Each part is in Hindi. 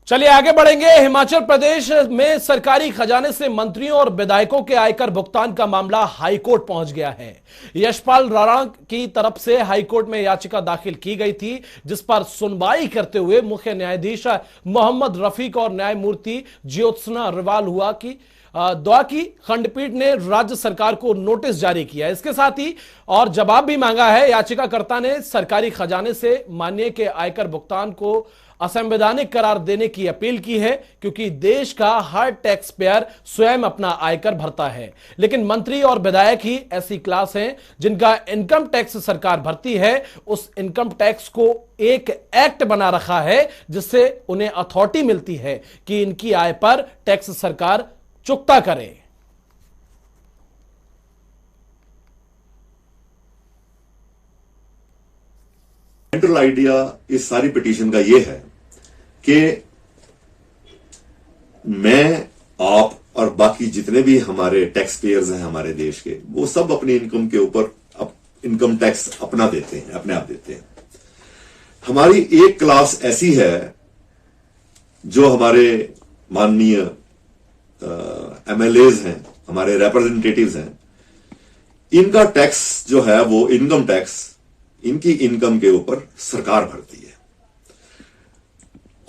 चलिए आगे बढ़ेंगे। हिमाचल प्रदेश में सरकारी खजाने से मंत्रियों और विधायकों के आयकर भुगतान का मामला हाईकोर्ट पहुंच गया है। यशपाल राणा की तरफ से हाईकोर्ट में याचिका दाखिल की गई थी, जिस पर सुनवाई करते हुए मुख्य न्यायाधीश मोहम्मद रफीक और न्यायमूर्ति ज्योत्सना अग्रवाल द्वा की खंडपीठ ने राज्य सरकार को नोटिस जारी किया। इसके साथ ही और जवाब भी मांगा है। याचिकाकर्ता ने सरकारी खजाने से माननीय के आयकर भुगतान को असंवैधानिक करार देने की अपील की है, क्योंकि देश का हर टैक्स पेयर स्वयं अपना आयकर भरता है, लेकिन मंत्री और विधायक ही ऐसी क्लास हैं जिनका इनकम टैक्स सरकार भरती है। उस इनकम टैक्स को एक एक्ट बना रखा है जिससे उन्हें अथॉरिटी मिलती है कि इनकी आय पर टैक्स सरकार चुकता करे। सेंट्रल आइडिया इस सारी पिटीशन का यह है कि मैं, आप और बाकी जितने भी हमारे टैक्स पेयर्स हैं हमारे देश के, वो सब अपनी इनकम के ऊपर इनकम टैक्स अपना देते हैं, अपने आप देते हैं। हमारी एक क्लास ऐसी है जो हमारे माननीय एमएलएज हैं, हमारे रिप्रेजेंटेटिव्स हैं, इनका टैक्स जो है वो इनकम टैक्स इनकी इनकम के ऊपर सरकार भरती है,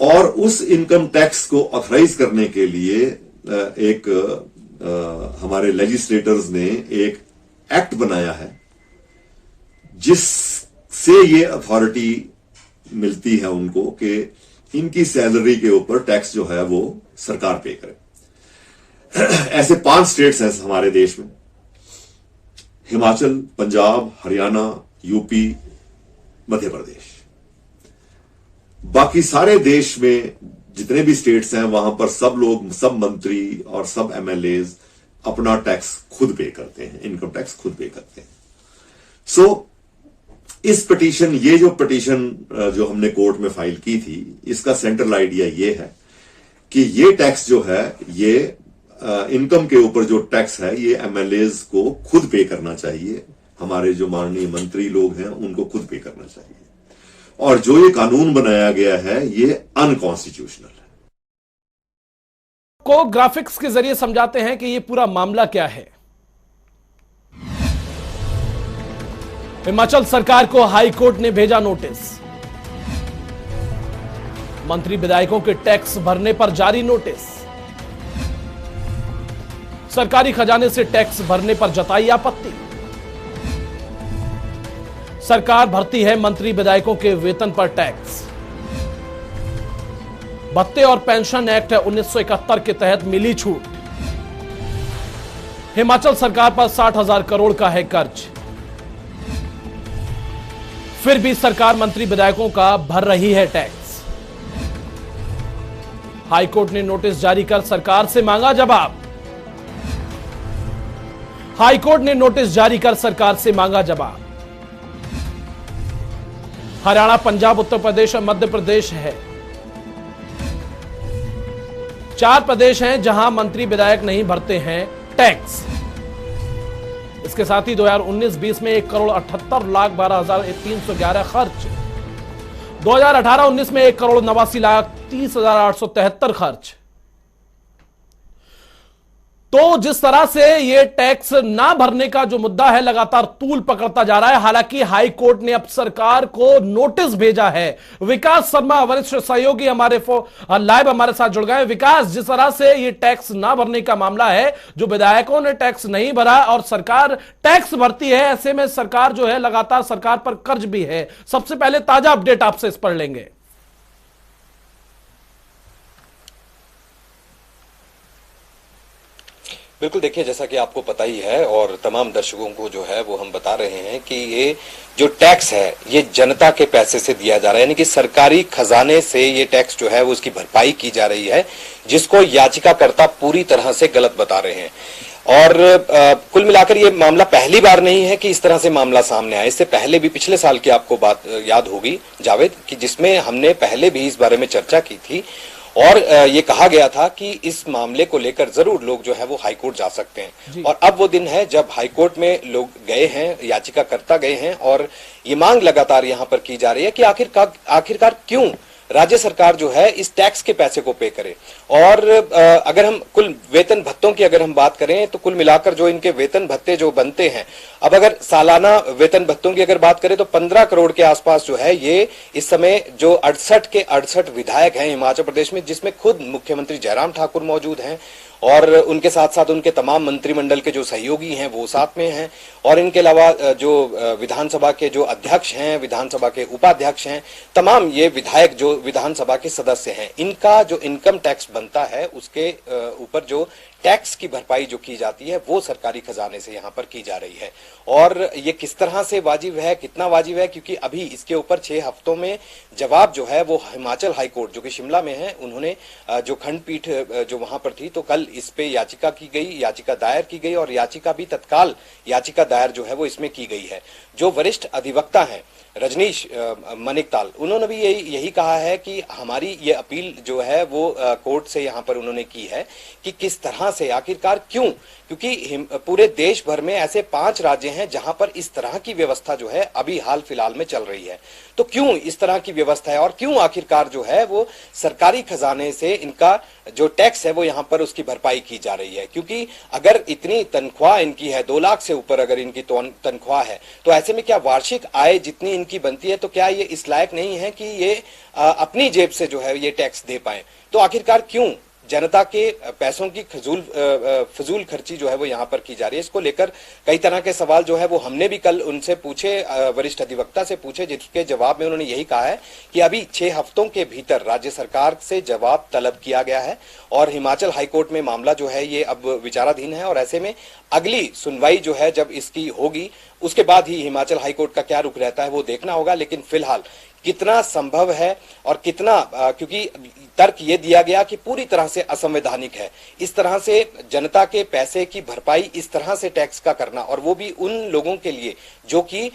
और उस इनकम टैक्स को ऑथराइज करने के लिए हमारे लेजिस्लेटर्स ने एक एक्ट बनाया है जिससे ये अथॉरिटी मिलती है उनको कि इनकी सैलरी के ऊपर टैक्स जो है वो सरकार पे करे। ऐसे 5 स्टेट्स हैं हमारे देश में, हिमाचल, पंजाब, हरियाणा, यूपी, मध्य प्रदेश। बाकी सारे देश में जितने भी स्टेट्स हैं वहां पर सब लोग, सब मंत्री और सब एमएलएज अपना टैक्स खुद पे करते हैं, इनकम टैक्स खुद पे करते हैं। सो इस पिटीशन, ये जो पिटीशन जो हमने कोर्ट में फाइल की थी, इसका सेंट्रल आइडिया ये है कि ये टैक्स जो है, ये इनकम के ऊपर जो टैक्स है, ये एमएलएज को खुद पे करना चाहिए। हमारे जो माननीय मंत्री लोग हैं उनको खुद पे करना चाहिए, और जो ये कानून बनाया गया है ये अनकॉन्स्टिट्यूशनल है। को ग्राफिक्स के जरिए समझाते हैं कि ये पूरा मामला क्या है। हिमाचल सरकार को हाई कोर्ट ने भेजा नोटिस। मंत्री विधायकों के टैक्स भरने पर जारी नोटिस। सरकारी खजाने से टैक्स भरने पर जताई आपत्ति। सरकार भरती है मंत्री विधायकों के वेतन पर टैक्स। भत्ते और पेंशन एक्ट 1971 के तहत मिली छूट। हिमाचल सरकार पर 60,000 करोड़ का है कर्ज, फिर भी सरकार मंत्री विधायकों का भर रही है टैक्स। हाईकोर्ट ने नोटिस जारी कर सरकार से मांगा जवाब। हाईकोर्ट ने नोटिस जारी कर सरकार से मांगा जवाब। हरियाणा, पंजाब, उत्तर प्रदेश और मध्य प्रदेश है, 4 प्रदेश हैं जहां मंत्री विधायक नहीं भरते हैं टैक्स। इसके साथ ही 2019-20 में 1,78,12,311 खर्च, 2018-19 में 1,89,30,873 खर्च। तो जिस तरह से ये टैक्स ना भरने का जो मुद्दा है लगातार तूल पकड़ता जा रहा है। हालांकि हाई कोर्ट ने अब सरकार को नोटिस भेजा है। विकास शर्मा वरिष्ठ सहयोगी हमारे लाइव हमारे साथ जुड़ गए। विकास, जिस तरह से ये टैक्स ना भरने का मामला है, जो विधायकों ने टैक्स नहीं भरा और सरकार टैक्स भरती है, ऐसे में सरकार जो है लगातार सरकार पर कर्ज भी है। सबसे पहले ताजा अपडेट आपसे इस पर लेंगे। बिल्कुल, देखिए, जैसा कि आपको पता ही है और तमाम दर्शकों को जो है वो हम बता रहे हैं कि ये जो टैक्स है ये जनता के पैसे से दिया जा रहा है, यानी कि सरकारी खजाने से ये टैक्स जो है वो उसकी भरपाई की जा रही है, जिसको याचिकाकर्ता पूरी तरह से गलत बता रहे हैं। और कुल मिलाकर ये मामला पहली बार नहीं है कि इस तरह से मामला सामने आया। इससे पहले भी पिछले साल की आपको बात याद होगी जावेद, कि जिसमें हमने पहले भी इस बारे में चर्चा की थी और ये कहा गया था कि इस मामले को लेकर जरूर लोग जो है वो हाईकोर्ट जा सकते हैं। और अब वो दिन है जब हाईकोर्ट में लोग गए हैं, याचिकाकर्ता गए हैं, और ये मांग लगातार यहां पर की जा रही है कि आखिरकार क्यों राज्य सरकार जो है इस टैक्स के पैसे को पे करे। और अगर हम कुल वेतन भत्तों की अगर हम बात करें तो कुल मिलाकर जो इनके वेतन भत्ते जो बनते हैं, अब अगर सालाना वेतन भत्तों की अगर बात करें तो 15 करोड़ के आसपास जो है ये इस समय जो 68 के 68 विधायक हैं हिमाचल प्रदेश में, जिसमें खुद मुख्यमंत्री जयराम ठाकुर मौजूद हैं और उनके साथ साथ उनके तमाम मंत्रिमंडल के जो सहयोगी हैं वो साथ में हैं, और इनके अलावा जो विधानसभा के जो अध्यक्ष हैं, विधानसभा के उपाध्यक्ष हैं, तमाम ये विधायक जो विधानसभा के सदस्य हैं, इनका जो इनकम टैक्स बनता है उसके ऊपर जो टैक्स की भरपाई जो की जाती है वो सरकारी खजाने से यहाँ पर की जा रही है। और ये किस तरह से वाजिब है, कितना वाजिब है, क्योंकि अभी इसके ऊपर 6 हफ्तों में जवाब जो है वो हिमाचल हाईकोर्ट जो कि शिमला में है, उन्होंने जो खंडपीठ जो वहां पर थी, तो कल इस पे याचिका की गई, याचिका दायर की गई और याचिका भी तत्काल याचिका दायर जो है वो इसमें की गई है। जो वरिष्ठ अधिवक्ता हैं रजनीश मनिकताल, उन्होंने भी यही कहा है कि हमारी ये अपील जो है वो कोर्ट से यहाँ पर उन्होंने की है कि किस तरह से आखिरकार क्यों, क्योंकि पूरे देश भर में ऐसे 5 राज्य हैं जहां पर इस तरह की व्यवस्था जो है अभी हाल फिलहाल में चल रही है। तो क्यों इस तरह की व्यवस्था है और क्यों आखिरकार जो है वो सरकारी खजाने से इनका जो टैक्स है वो यहां पर उसकी भरपाई की जा रही है। क्योंकि अगर इतनी तनख्वाह इनकी है, 2 लाख से ऊपर अगर इनकी तनख्वाह है, तो ऐसे में क्या वार्षिक आय जितनी इनकी बनती है, तो क्या ये इस लायक नहीं है कि ये अपनी जेब से जो है ये टैक्स दे पाए? तो आखिरकार क्यों जनता के पैसों की फजूल खर्ची जो है वो यहाँ पर की जा रही है? इसको लेकर कई तरह के सवाल जो है वो हमने भी कल उनसे पूछे, वरिष्ठ अधिवक्ता से पूछे, जिसके जवाब में उन्होंने यही कहा है कि अभी 6 हफ्तों के भीतर राज्य सरकार से जवाब तलब किया गया है और हिमाचल हाईकोर्ट में मामला जो है ये अब विचाराधीन है, और ऐसे में अगली सुनवाई जो है जब इसकी होगी उसके बाद ही हिमाचल हाईकोर्ट का क्या रुख रहता है वो देखना होगा। लेकिन फिलहाल कितना संभव है और कितना, क्योंकि तर्क ये दिया गया कि पूरी तरह से असंवैधानिक है इस तरह से जनता के पैसे की भरपाई इस तरह से टैक्स का करना, और वो भी उन लोगों के लिए जो कि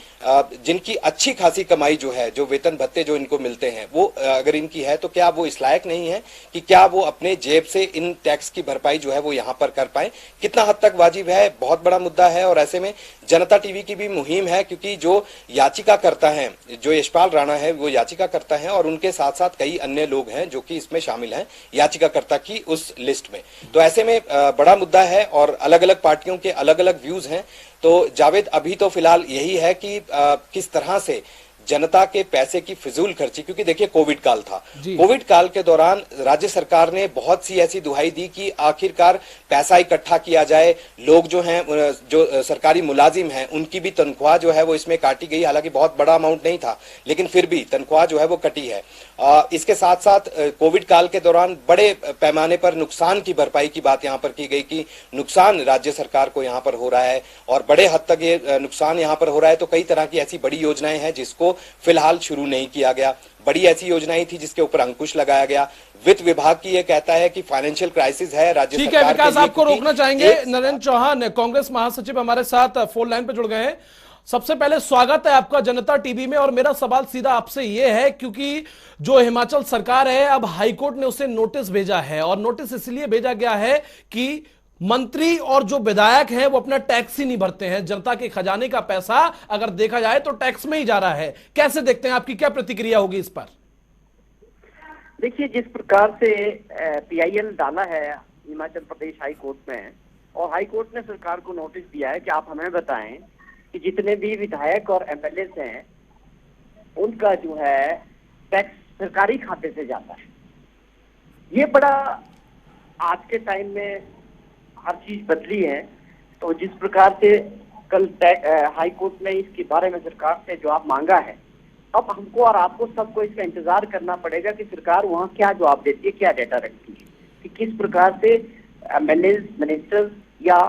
जिनकी अच्छी खासी कमाई जो है, जो वेतन भत्ते जो इनको मिलते हैं वो अगर इनकी है, तो क्या वो इस लायक नहीं है कि क्या वो अपने जेब से इन टैक्स की भरपाई जो है वो यहाँ पर कर पाए? कितना हद तक वाजिब है, बहुत बड़ा मुद्दा है। और ऐसे में जनता टीवी की भी मुहिम है, क्योंकि जो याचिका करता है, जो यशपाल राणा है वो याचिका करता है और उनके साथ साथ कई अन्य लोग हैं जो कि इसमें शामिल हैं याचिकाकर्ता की उस लिस्ट में। तो ऐसे में बड़ा मुद्दा है और अलग अलग पार्टियों के अलग अलग व्यूज हैं। तो जावेद, अभी तो फिलहाल यही है कि किस तरह से जनता के पैसे की फिजूल खर्ची, क्योंकि देखिए कोविड काल था, कोविड काल के दौरान राज्य सरकार ने बहुत सी ऐसी दुहाई दी कि आखिरकार पैसा इकट्ठा किया जाए, लोग जो हैं, जो सरकारी मुलाजिम हैं, उनकी भी तनख्वाह जो है वो इसमें काटी गई। हालांकि बहुत बड़ा अमाउंट नहीं था, लेकिन फिर भी तनख्वाह जो है वो कटी है। इसके साथ साथ कोविड काल के दौरान बड़े पैमाने पर नुकसान की भरपाई की बात यहाँ पर की गई कि नुकसान राज्य सरकार को यहाँ पर हो रहा है और बड़े हद तक ये नुकसान यहाँ पर हो रहा है। तो कई तरह की ऐसी बड़ी योजनाएं हैं जिसको फिलहाल शुरू नहीं किया गया। बड़ी ऐसी योजनाएं थी जिसके ऊपर अंकुश लगाया गया। वित्त विभाग की ये कहता है कि फाइनेंशियल क्राइसिस है राज्य सरकार। ठीक है विकास, आपको रोकना चाहेंगे। नरेंद्र चौहान कांग्रेस महासचिव हमारे साथ फोन लाइन पर जुड़ गए हैं। सबसे पहले स्वागत है आपका जनता टीवी में, और मेरा सवाल सीधा आपसे यह है, क्योंकि जो हिमाचल सरकार है अब हाईकोर्ट ने उसे नोटिस भेजा है, और नोटिस इसलिए भेजा गया है कि मंत्री और जो विधायक हैं वो अपना टैक्स ही नहीं भरते हैं। जनता के खजाने का पैसा अगर देखा जाए तो टैक्स में ही जा रहा है। कैसे देखते हैं, आपकी क्या प्रतिक्रिया होगी इस पर? देखिए, जिस प्रकार से PIL डाला है हिमाचल प्रदेश हाई कोर्ट में, और हाई कोर्ट ने सरकार को नोटिस दिया है कि आप हमें बताएं कि जितने भी विधायक और MLAs हैं उनका जो है टैक्स सरकारी खाते से जाता है। ये बड़ा, आज के टाइम में हर चीज बदली है। तो जिस प्रकार से कल हाई कोर्ट ने इसके बारे में सरकार से जवाब मांगा है, अब हमको और आपको सबको इसका इंतजार करना पड़ेगा कि सरकार वहाँ क्या जवाब देती है, क्या डेटा रखती है कि किस प्रकार से MLAs, मिनिस्टर्स या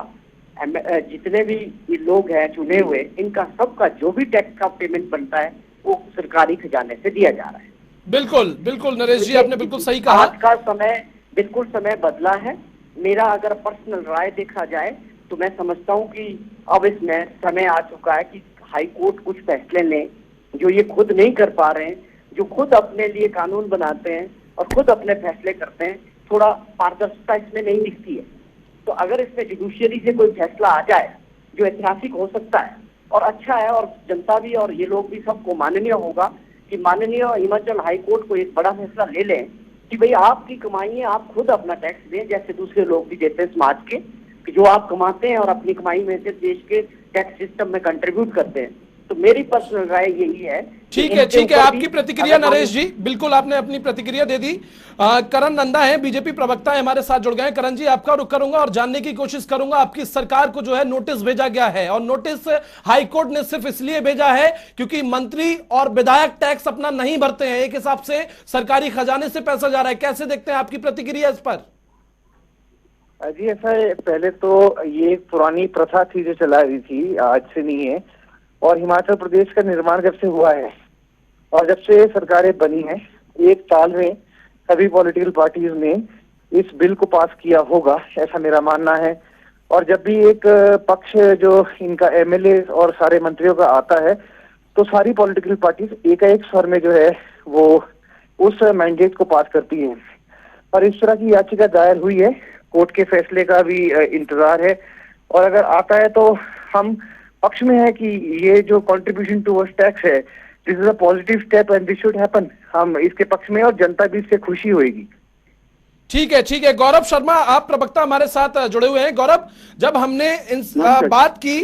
जितने भी लोग हैं चुने हुए, इनका सबका जो भी टैक्स का पेमेंट बनता है वो सरकारी खजाने से दिया जा रहा है। बिल्कुल बिल्कुल नरेश जी, आपने बिल्कुल सही कहा। आज का समय बिल्कुल समय बदला है। मेरा अगर पर्सनल राय देखा जाए तो मैं समझता हूँ कि अब इसमें समय आ चुका है कि हाई कोर्ट कुछ फैसले लें जो ये खुद नहीं कर पा रहे हैं, जो खुद अपने लिए कानून बनाते हैं और खुद अपने फैसले करते हैं। थोड़ा पारदर्शिता इसमें नहीं दिखती है। तो अगर इसमें जुडिशियरी से कोई फैसला आ जाए जो ऐतिहासिक हो सकता है और अच्छा है, और जनता भी और ये लोग भी सबको माननीय होगा कि माननीय हिमाचल हाई कोर्ट को एक बड़ा फैसला ले लें कि भाई आपकी कमाई है, आप खुद अपना टैक्स दें जैसे दूसरे लोग भी देते हैं समाज के, कि जो आप कमाते हैं और अपनी कमाई में से देश के टैक्स सिस्टम में कंट्रीब्यूट करते हैं। तो मेरी पर्सनल राय यही है। ठीक है आपकी प्रतिक्रिया नरेश जी, बिल्कुल आपने अपनी प्रतिक्रिया दे दी। करण नंदा है, बीजेपी प्रवक्ता है, हमारे साथ जुड़ गए हैं। करण जी, आपका रुख करूंगा और जानने की कोशिश करूंगा, आपकी सरकार को जो है नोटिस भेजा गया है और नोटिस हाईकोर्ट ने सिर्फ इसलिए भेजा है क्योंकि मंत्री और विधायक टैक्स अपना नहीं भरते हैं, एक हिसाब से सरकारी खजाने से पैसा जा रहा है। कैसे देखते हैं, आपकी प्रतिक्रिया इस पर? जी ऐसा है, पहले तो ये पुरानी प्रथा थी जो चला रही थी, आज से नहीं है। और हिमाचल प्रदेश का निर्माण जब से हुआ है और जब से सरकारें बनी हैं, एक साल में सभी पॉलिटिकल पार्टीज ने इस बिल को पास किया होगा, ऐसा मेरा मानना है। और जब भी एक पक्ष जो इनका एमएलए और सारे मंत्रियों का आता है तो सारी पॉलिटिकल पार्टीज एकाएक स्वर में जो है वो उस मैंडेट को पास करती हैं। और इस तरह की याचिका दायर हुई है, कोर्ट के फैसले का भी इंतजार है। और अगर आता है तो हम पक्ष में है कि ये जो कंट्रीब्यूशन टुवर्ड्स टैक्स है, this is a positive step and this should happen. हम इसके पक्ष में और जनता भी इससे खुशी होगी। ठीक है। गौरव शर्मा, आप प्रवक्ता हमारे साथ जुड़े हुए हैं। गौरव, जब हमने इन बात की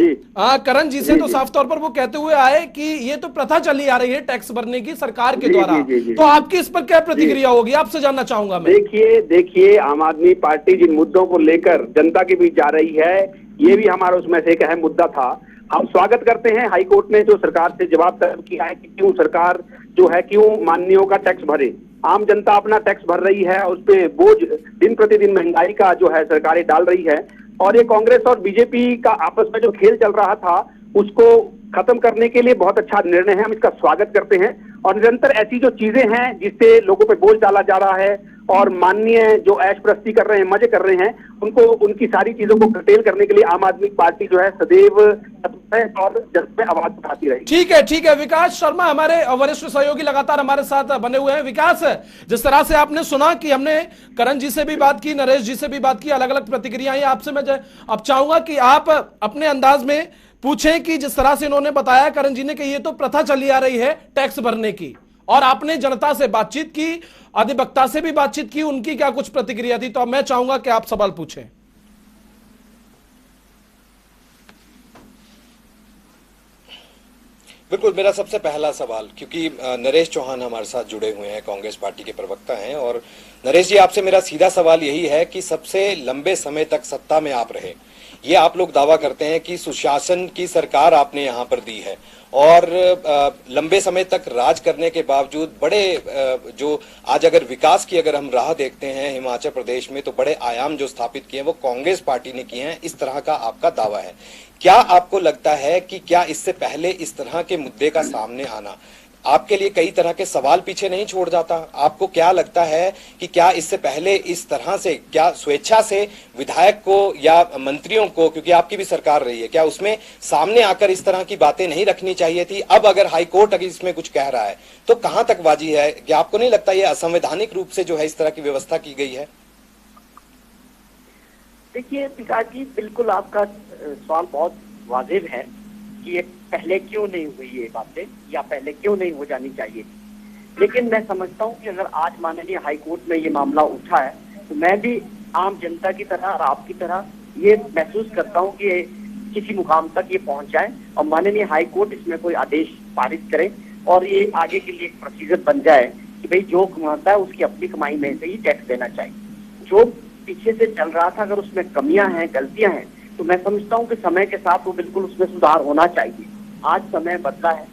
करण जी से तो साफ तौर पर वो कहते हुए आए कि ये तो प्रथा चली आ रही है टैक्स भरने की सरकार के द्वारा, तो आपकी इस पर क्या प्रतिक्रिया होगी, आपसे जानना चाहूंगा मैं। देखिए आम आदमी पार्टी जिन मुद्दों को लेकर जनता के बीच जा रही है, ये भी हमारा उसमें से एक अहम मुद्दा था। हम स्वागत करते हैं हाईकोर्ट ने जो सरकार से जवाब तलब किया है कि क्यों सरकार जो है क्यों माननीयों का टैक्स भरे। आम जनता अपना टैक्स भर रही है, उस पे बोझ दिन प्रतिदिन महंगाई का जो है सरकारें डाल रही है। और ये कांग्रेस और बीजेपी का आपस में जो खेल चल रहा था उसको खत्म करने के लिए बहुत अच्छा निर्णय है, हम इसका स्वागत करते हैं। और निरंतर ऐसी जो चीजें हैं जिससे लोगों पे बोझ डाला जा रहा है और माननीय जो ऐश प्रस्ती कर रहे हैं, मजे कर रहे हैं, उनको उनकी सारी चीजों को कर्टेल करने के लिए आम आदमी पार्टी जो है सदैव है और जनता में आवाज उठाती रही। ठीक है। विकास शर्मा हमारे वरिष्ठ सहयोगी लगातार हमारे साथ बने हुए हैं। विकास, जिस तरह से आपने सुना कि हमने करण जी से भी बात की, नरेश जी से भी बात की, अलग अलग प्रतिक्रियाएं आपसे मैं अब चाहूंगा कि आप अपने अंदाज में पूछें कि जिस तरह से इन्होंने बताया करण जी ने कि ये तो प्रथा चली आ रही है टैक्स भरने की, और आपने जनता से बातचीत की, अधिवक्ता से भी बातचीत की, उनकी क्या कुछ प्रतिक्रिया थी, तो मैं चाहूंगा कि आप सवाल पूछें। बिल्कुल, मेरा सबसे पहला सवाल, क्योंकि नरेश चौहान हमारे साथ जुड़े हुए हैं, कांग्रेस पार्टी के प्रवक्ता हैं, और नरेश जी आपसे मेरा सीधा सवाल यही है कि सबसे लंबे समय तक सत्ता में आप रहे, ये आप लोग दावा करते हैं कि सुशासन की सरकार आपने यहाँ पर दी है, और लंबे समय तक राज करने के बावजूद बड़े जो आज अगर विकास की अगर हम राह देखते हैं हिमाचल प्रदेश में, तो बड़े आयाम जो स्थापित किए हैं वो कांग्रेस पार्टी ने किए हैं, इस तरह का आपका दावा है। क्या आपको लगता है कि क्या इससे पहले इस तरह के मुद्दे का सामने आना आपके लिए कई तरह के सवाल पीछे नहीं छोड़ जाता? आपको क्या लगता है कि क्या इससे पहले इस तरह से क्या स्वेच्छा से विधायक को या मंत्रियों को, क्योंकि आपकी भी सरकार रही है, क्या उसमें सामने आकर इस तरह की बातें नहीं रखनी चाहिए थी? अब अगर हाईकोर्ट अगर इसमें कुछ कह रहा है तो कहां तक बाजी है? क्या आपको नहीं लगता यह असंवैधानिक रूप से जो है इस तरह की व्यवस्था की गई है? देखिए विकास जी, बिल्कुल आपका सवाल बहुत वाजिब है कि ये पहले क्यों नहीं हुई ये बातें, या पहले क्यों नहीं हो जानी चाहिए। लेकिन मैं समझता हूँ कि अगर आज माननीय हाई कोर्ट में ये मामला उठा है तो मैं भी आम जनता की तरह और आपकी तरह ये महसूस करता हूँ कि किसी मुकाम तक ये पहुंच जाए और माननीय हाई कोर्ट इसमें कोई आदेश पारित करे और ये आगे के लिए एक प्रोसीजर बन जाए कि भाई जो कमाता है उसकी अपनी कमाई में से ही टैक्स देना चाहिए। जो पीछे से चल रहा था अगर उसमें कमियां हैं, गलतियां हैं, तो मैं समझता हूँ कि समय के साथ वो बिल्कुल उसमें सुधार होना चाहिए। आज समय बदला है,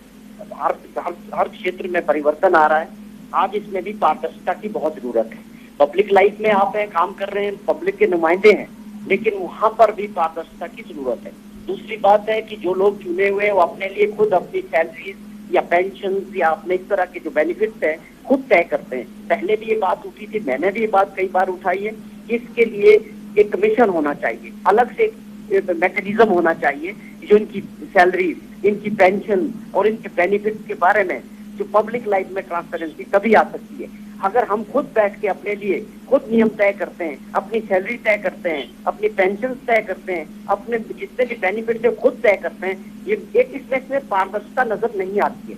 हर क्षेत्र में परिवर्तन आ रहा है। आज इसमें भी पारदर्शिता की बहुत जरूरत है। पब्लिक लाइफ में आप हैं, काम कर रहे हैं, पब्लिक के नुमाइंदे हैं, लेकिन वहां पर भी पारदर्शिता की जरूरत है। दूसरी बात है कि जो लोग चुने हुए हैं वो अपने लिए खुद अपनी सैलरीज या पेंशन या अपने इस तरह के जो बेनिफिट्स हैं खुद तय करते हैं। पहले भी ये बात उठी थी, मैंने भी ये बात कई बार उठाई है। इसके लिए एक कमीशन होना चाहिए, अलग से मैकेनिज्म होना चाहिए जो इनकी सैलरीज, इनकी पेंशन और इनके बेनिफिट्स के बारे में जो पब्लिक लाइफ में ट्रांसपेरेंसी तभी आ सकती है अगर हम खुद बैठ के अपने लिए खुद नियम तय करते हैं, अपनी सैलरी तय करते हैं, अपनी पेंशन तय करते हैं, अपने जितने भी बेनिफिट है खुद तय करते हैं। ये एक इसमें पारदर्शिता नजर नहीं आती है।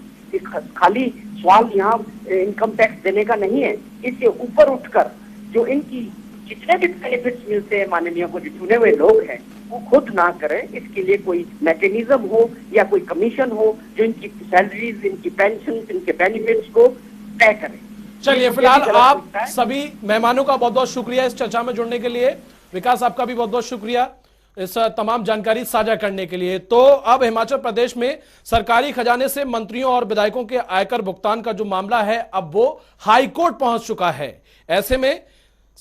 खाली सवाल यहाँ इनकम टैक्स देने का नहीं है। इससे ऊपर उठकर जो इनकी जितने भी बेनिफिट्स मिलते हैं माननीय को जो चुने हुए लोग हैं वो खुद ना करें, इसके लिए कोई मैकेनिज्म हो या कोई कमीशन हो जो इनकी सैलरीज, इनकी पेंशन, इनके बेनिफिट्स को तय करे। चलिए, फिलहाल आप सभी मेहमानों का बहुत बहुत शुक्रिया इस चर्चा में जुड़ने के लिए। विकास, आपका भी बहुत बहुत शुक्रिया इस तमाम जानकारी साझा करने के लिए। तो अब हिमाचल प्रदेश में सरकारी खजाने से मंत्रियों और विधायकों के आयकर भुगतान का जो मामला है अब वो हाई कोर्ट पहुंच चुका है। ऐसे में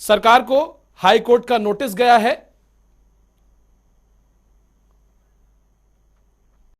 सरकार को हाई कोर्ट का नोटिस गया है